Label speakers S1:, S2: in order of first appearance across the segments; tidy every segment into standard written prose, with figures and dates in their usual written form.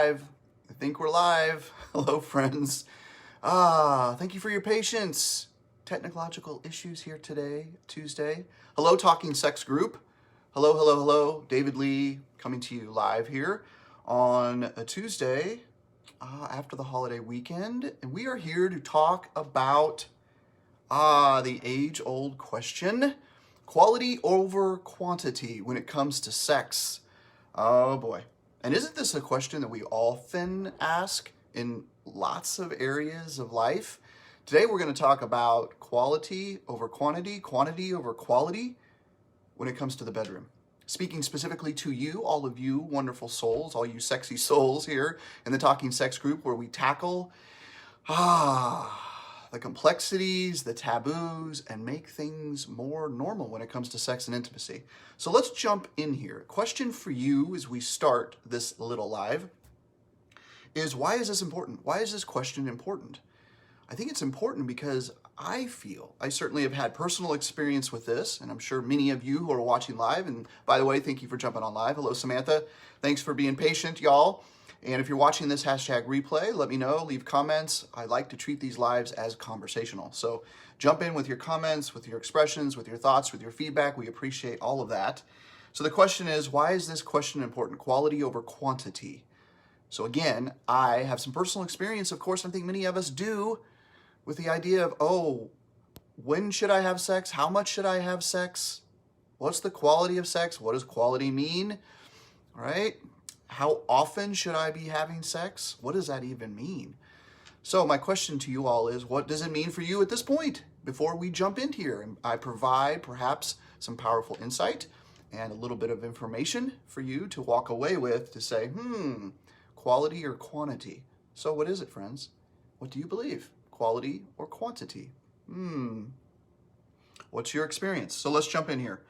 S1: live. I think we're live. Hello, friends. Thank you for your patience. Technological issues here today, Tuesday. Hello, Talking Sex Group. Hello, hello, hello. David Lee coming to you live here on a Tuesday after the holiday weekend. And we are here to talk about the age-old question, quality over quantity when it comes to sex. Oh boy. And isn't this a question that we often ask in lots of areas of life? Today we're going to talk about quality over quantity, quantity over quality when it comes to the bedroom. Speaking specifically to you, all of you wonderful souls, all you sexy souls here in the Talking Sex Group, where we tackle the complexities, the taboos, and make things more normal when it comes to sex and intimacy. So let's jump in here. Question for you as we start this little live is, why is this important? Why is this question important? I think it's important because I certainly have had personal experience with this, and I'm sure many of you who are watching live, and by the way, thank you for jumping on live. Hello, Samantha. Thanks for being patient, y'all. And if you're watching this hashtag replay, let me know, leave comments. I like to treat these lives as conversational. So jump in with your comments, with your expressions, with your thoughts, with your feedback. We appreciate all of that. So the question is, why is this question important? Quality over quantity. So again, I have some personal experience, of course, I think many of us do, with the idea of, when should I have sex? How much should I have sex? What's the quality of sex? What does quality mean? All right? How often should I be having sex? What does that even mean? So my question to you all is, what does it mean for you at this point before we jump in here? And I provide perhaps some powerful insight and a little bit of information for you to walk away with to say, quality or quantity? So what is it, friends? What do you believe? Quality or quantity? What's your experience? So let's jump in here.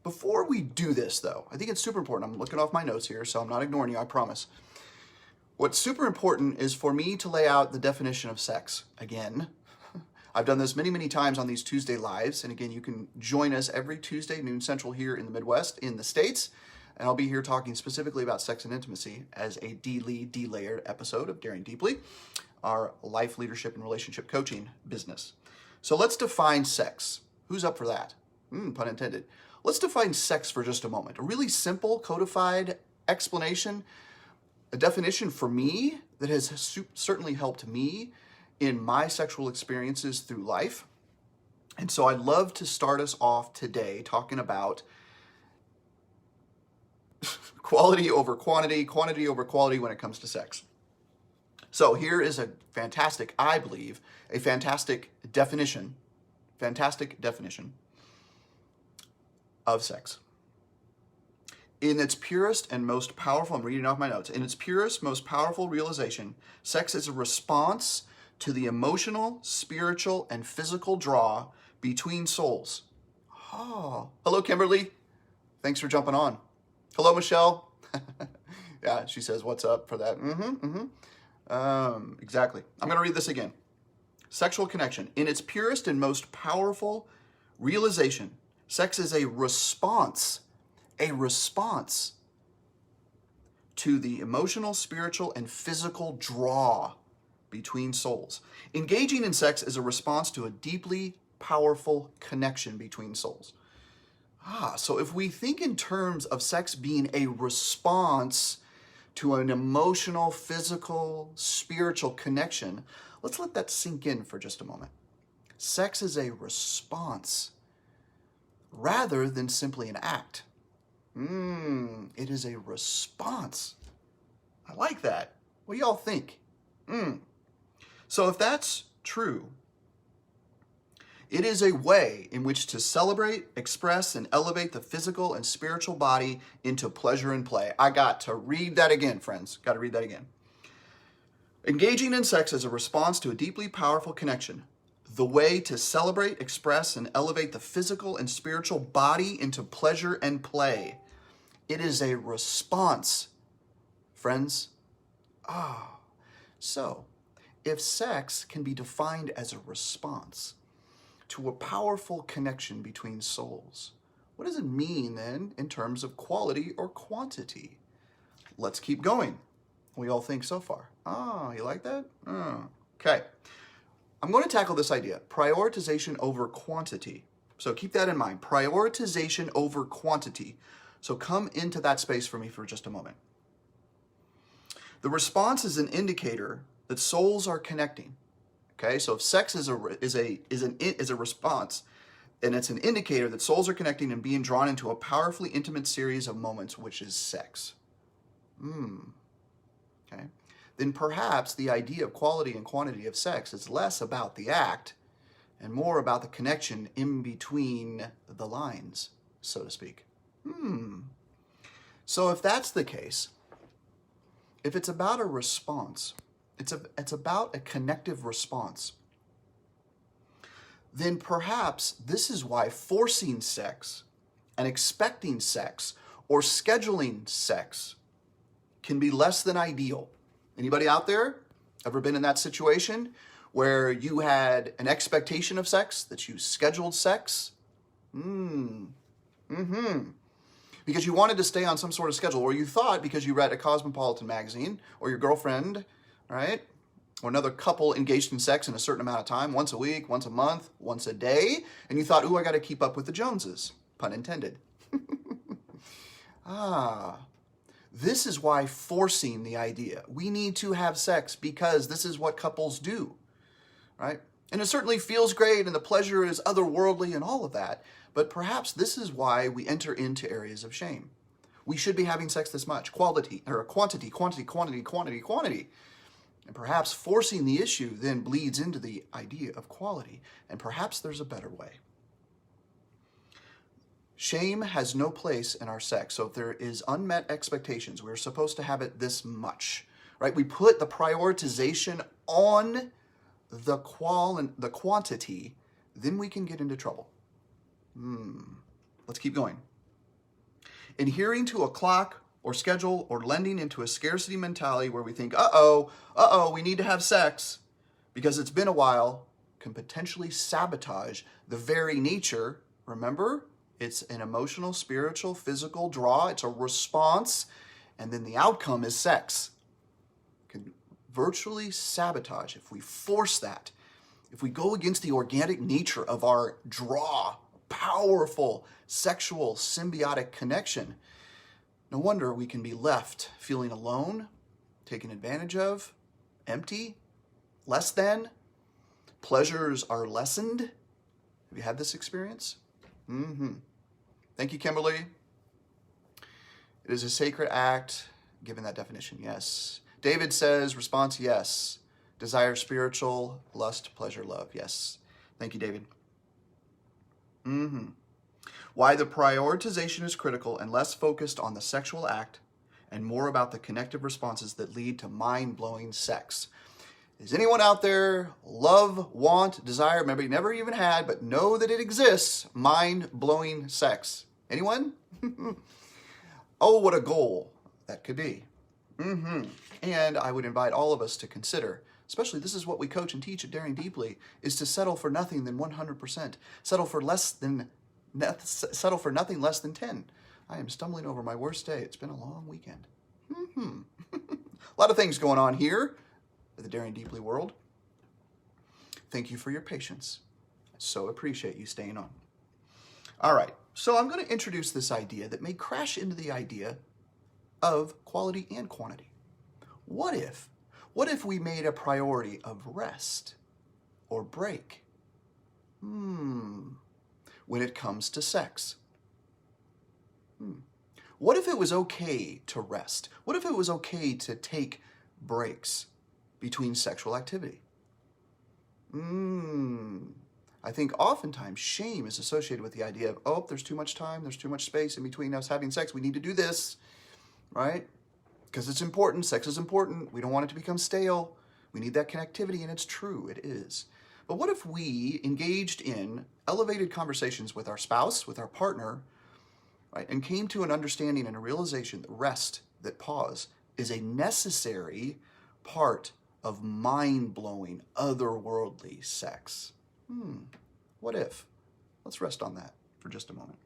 S1: Before we do this, though, I think it's super important. I'm looking off my notes here, so I'm not ignoring you, I promise. What's super important is for me to lay out the definition of sex. Again, I've done this many, many times on these Tuesday lives. And again, you can join us every Tuesday, noon central here in the Midwest, in the States. And I'll be here talking specifically about sex and intimacy as a DLea DLayered episode of Daring Deeply, our life, leadership, and relationship coaching business. So let's define sex. Who's up for that? Pun intended. Let's define sex for just a moment. A really simple, codified explanation, a definition for me that has certainly helped me in my sexual experiences through life. And so I'd love to start us off today talking about quality over quantity, quantity over quality when it comes to sex. So here is a fantastic, I believe, a fantastic definition of sex. In its purest and most powerful, I'm reading off my notes, in its purest, most powerful realization, sex is a response to the emotional, spiritual, and physical draw between souls. Oh, hello, Kimberly. Thanks for jumping on. Hello, Michelle. Yeah, she says, what's up for that? Exactly. I'm going to read this again. Sexual connection. In its purest and most powerful realization, sex is a response to the emotional, spiritual, and physical draw between souls. Engaging in sex is a response to a deeply powerful connection between souls. So if we think in terms of sex being a response to an emotional, physical, spiritual connection, let's let that sink in for just a moment. Sex is a response rather than simply an act. It is a response. I like that. What do y'all think? So if that's true, it is a way in which to celebrate, express, and elevate the physical and spiritual body into pleasure and play. I got to read that again, friends. Got to read that again. Engaging in sex is a response to a deeply powerful connection. The way to celebrate, express, and elevate the physical and spiritual body into pleasure and play. It is a response, friends. So if sex can be defined as a response to a powerful connection between souls, what does it mean then in terms of quality or quantity? Let's keep going. we all think so far. Oh, you like that? Oh. Okay. I'm going to tackle this idea, prioritization over quantity. So keep that in mind, prioritization over quantity. So come into that space for me for just a moment. The response is an indicator that souls are connecting. Okay, so if sex is a response, and it's an indicator that souls are connecting and being drawn into a powerfully intimate series of moments, which is sex. Okay, then perhaps the idea of quality and quantity of sex is less about the act and more about the connection in between the lines, so to speak. So if that's the case, if it's about a response, it's about a connective response, then perhaps this is why forcing sex and expecting sex or scheduling sex can be less than ideal. Anybody out there ever been in that situation where you had an expectation of sex, that you scheduled sex? Because you wanted to stay on some sort of schedule, or you thought because you read a Cosmopolitan magazine, or your girlfriend, right? Or another couple engaged in sex in a certain amount of time, once a week, once a month, once a day, and you thought, ooh, I got to keep up with the Joneses, pun intended. This is why forcing the idea. We need to have sex because this is what couples do, right? And it certainly feels great and the pleasure is otherworldly and all of that, but perhaps this is why we enter into areas of shame. We should be having sex this much, quantity. And perhaps forcing the issue then bleeds into the idea of quality, and perhaps there's a better way. Shame has no place in our sex. So if there is unmet expectations, we're supposed to have it this much, right? We put the prioritization on the quantity, then we can get into trouble. Let's keep going. Adhering to a clock or schedule or lending into a scarcity mentality where we think, we need to have sex because it's been a while, can potentially sabotage the very nature. Remember, it's an emotional, spiritual, physical draw. It's a response. And then the outcome is sex. Can virtually sabotage if we force that. If we go against the organic nature of our draw, powerful, sexual, symbiotic connection, no wonder we can be left feeling alone, taken advantage of, empty, less than. Pleasures are lessened. Have you had this experience? Thank you, Kimberly. It is a sacred act, given that definition, yes. David says, response, yes. Desire, spiritual, lust, pleasure, love, yes. Thank you, David. Why the prioritization is critical and less focused on the sexual act and more about the connective responses that lead to mind-blowing sex. Is anyone out there love, want, desire, remember you never even had, but know that it exists, mind-blowing sex? Anyone? Oh, what a goal that could be. And I would invite all of us to consider, especially this is what we coach and teach at Daring Deeply, is to settle for nothing than 100%. Settle for nothing less than 10. I am stumbling over my worst day. It's been a long weekend. A lot of things going on here at the Daring Deeply world. Thank you for your patience. I so appreciate you staying on. All right, so I'm going to introduce this idea that may crash into the idea of quality and quantity. What if we made a priority of rest or break when it comes to sex? What if it was okay to rest? What if it was okay to take breaks between sexual activity? I think oftentimes shame is associated with the idea of, oh, there's too much time, there's too much space in between us having sex, we need to do this, right? Because it's important, sex is important, we don't want it to become stale, we need that connectivity, and it's true, it is. But what if we engaged in elevated conversations with our spouse, with our partner, right, and came to an understanding and a realization that rest, that pause, is a necessary part of mind-blowing, otherworldly sex? What if? Let's rest on that for just a moment.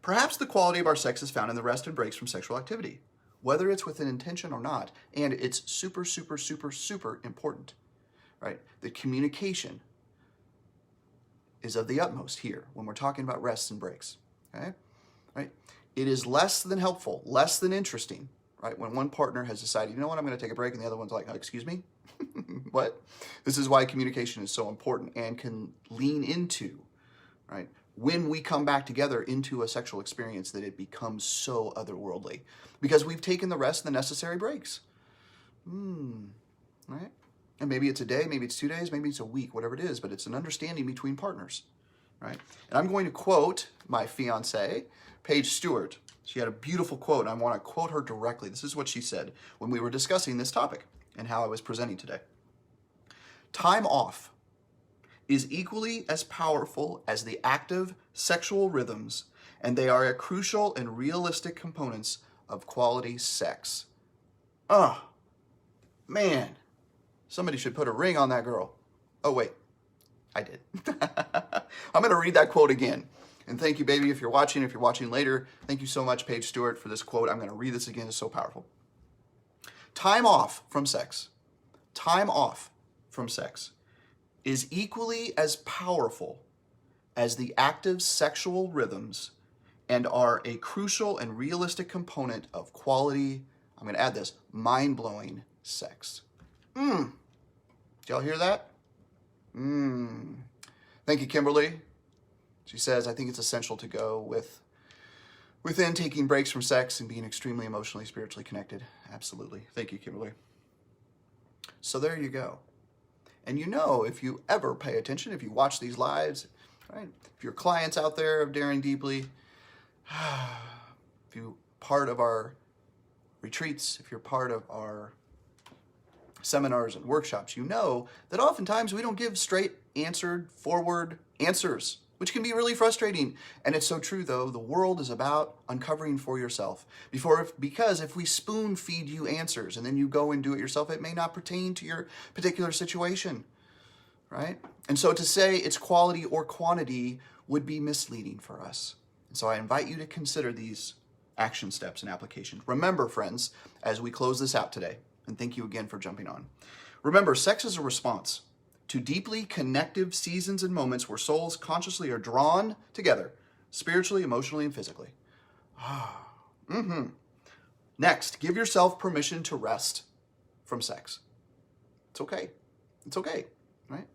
S1: Perhaps the quality of our sex is found in the rest and breaks from sexual activity. whether it's with an intention or not. And it's super, super, super, super important, right? The communication is of the utmost here when we're talking about rests and breaks, okay? Right? It is less than helpful, less than interesting, right? When one partner has decided, you know what, I'm going to take a break, and the other one's like, oh, excuse me? What? This is why communication is so important and can lean into, right? When we come back together into a sexual experience, that it becomes so otherworldly because we've taken the rest and the necessary breaks. Right? And maybe it's a day, maybe it's 2 days, maybe it's a week, whatever it is, but it's an understanding between partners, right? And I'm going to quote my fiance, Paige Stewart. She had a beautiful quote, and I want to quote her directly. This is what she said when we were discussing this topic and how I was presenting today. Time off is equally as powerful as the active sexual rhythms, and they are a crucial and realistic components of quality sex. Oh, man. Somebody should put a ring on that girl. Oh, wait. I did. I'm going to read that quote again. And thank you, baby, if you're watching later. Thank you so much, Paige Stewart, for this quote. I'm going to read this again. It's so powerful. Time off from sex is equally as powerful as the active sexual rhythms and are a crucial and realistic component of quality, I'm going to add this, mind-blowing sex. Did y'all hear that? Thank you, Kimberly. She says, I think it's essential to go within taking breaks from sex and being extremely emotionally, spiritually connected. Absolutely. Thank you, Kimberly. So there you go. And you know, if you ever pay attention, if you watch these lives, right? If you're clients out there of Daring Deeply, if you're part of our retreats, if you're part of our seminars and workshops, you know that oftentimes we don't give straight answered forward answers, which can be really frustrating. And it's so true, though. The world is about uncovering for yourself. Because if we spoon feed you answers and then you go and do it yourself, it may not pertain to your particular situation, right? And so to say it's quality or quantity would be misleading for us. And so I invite you to consider these action steps and applications. Remember, friends, as we close this out today, and thank you again for jumping on. Remember, sex is a response to deeply connective seasons and moments where souls consciously are drawn together, spiritually, emotionally, and physically. Next, give yourself permission to rest from sex. It's okay. It's okay, right?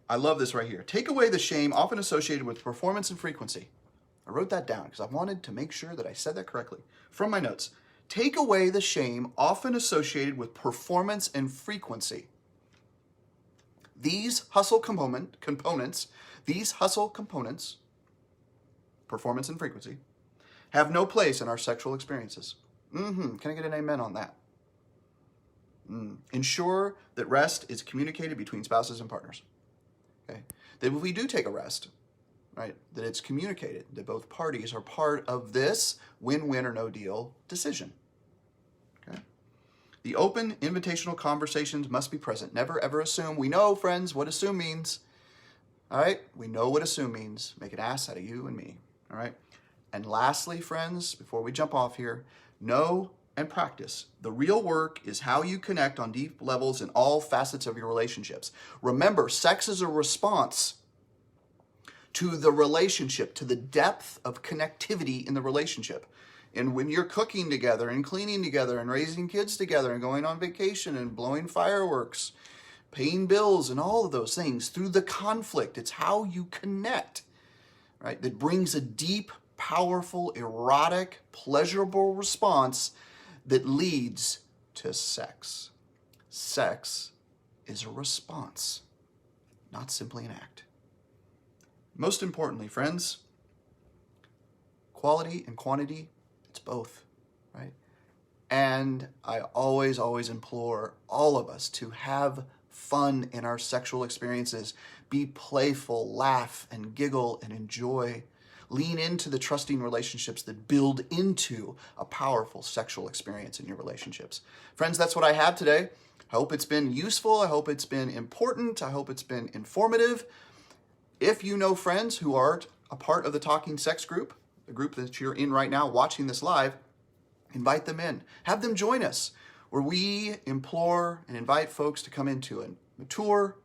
S1: I love this right here. Take away the shame often associated with performance and frequency. I wrote that down because I wanted to make sure that I said that correctly from my notes. Take away the shame often associated with performance and frequency. These hustle components, performance and frequency, have no place in our sexual experiences. Can I get an amen on that? Ensure that rest is communicated between spouses and partners. Okay? That if we do take a rest, right, that it's communicated, that both parties are part of this win-win or no deal decision. Okay? The open, invitational conversations must be present. Never, ever assume. We know, friends, what assume means. All right? We know what assume means. Make an ass out of you and me. All right? And lastly, friends, before we jump off here, know and practice. The real work is how you connect on deep levels in all facets of your relationships. Remember, sex is a response to the relationship, to the depth of connectivity in the relationship. And when you're cooking together and cleaning together and raising kids together and going on vacation and blowing fireworks, paying bills and all of those things, through the conflict, it's how you connect, right? That brings a deep, powerful, erotic, pleasurable response that leads to sex. Sex is a response, not simply an act. Most importantly, friends, quality and quantity, it's both, right? And I always implore all of us to have fun in our sexual experiences. Be playful, laugh and giggle and enjoy. Lean into the trusting relationships that build into a powerful sexual experience in your relationships. Friends, that's what I have today. I hope it's been useful. I hope it's been important. I hope it's been informative. If you know friends who are a part of the Talking Sex group, the group that you're in right now watching this live, Invite them in. Have them join us, where we implore and invite folks to come into a mature,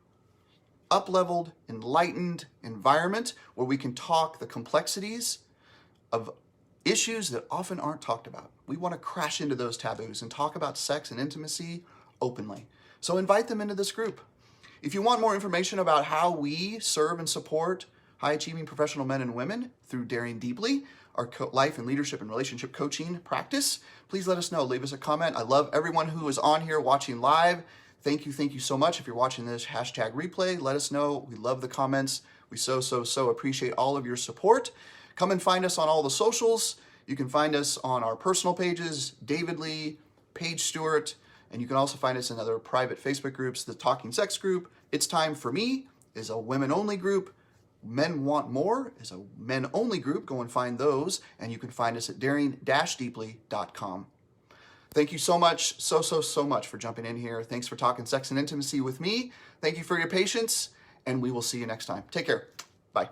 S1: up-leveled, enlightened environment where we can talk the complexities of issues that often aren't talked about. We want to crash into those taboos and talk about sex and intimacy openly. So invite them into this group. If you want more information about how we serve and support high-achieving professional men and women through Daring Deeply, our life and leadership and relationship coaching practice, please let us know. Leave us a comment. I love everyone who is on here watching live. Thank you so much. If you're watching this hashtag replay, let us know. We love the comments. We so appreciate all of your support. Come and find us on all the socials. You can find us on our personal pages, David Lee, Paige Stewart, and you can also find us in other private Facebook groups. The Talking Sex group, It's Time for Me, is a women-only group. Men Want More is a men-only group. Go and find those, and you can find us at daring-deeply.com. Thank you so much, so much for jumping in here. Thanks for talking sex and intimacy with me. Thank you for your patience, and we will see you next time. Take care. Bye.